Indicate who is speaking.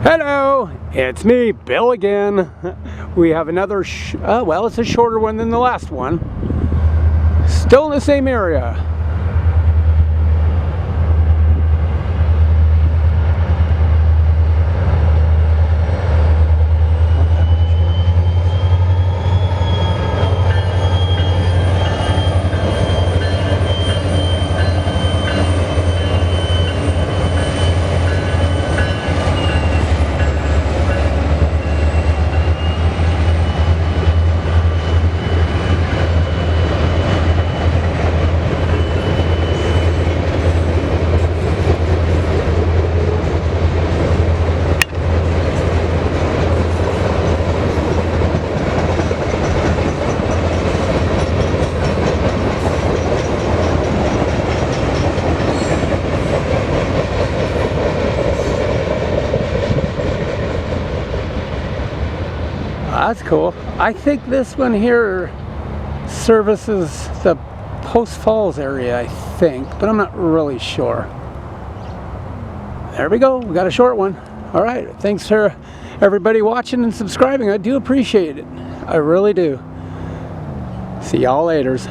Speaker 1: Hello, it's me, Bill again. We have another, well, it's a shorter one than the last one. Still in the same area. That's cool. I think this one here services the Post Falls area, I think, but I'm not really sure. There we go. We got a short one. All right. Thanks for everybody watching and subscribing. I do appreciate it. I really do. See y'all laters.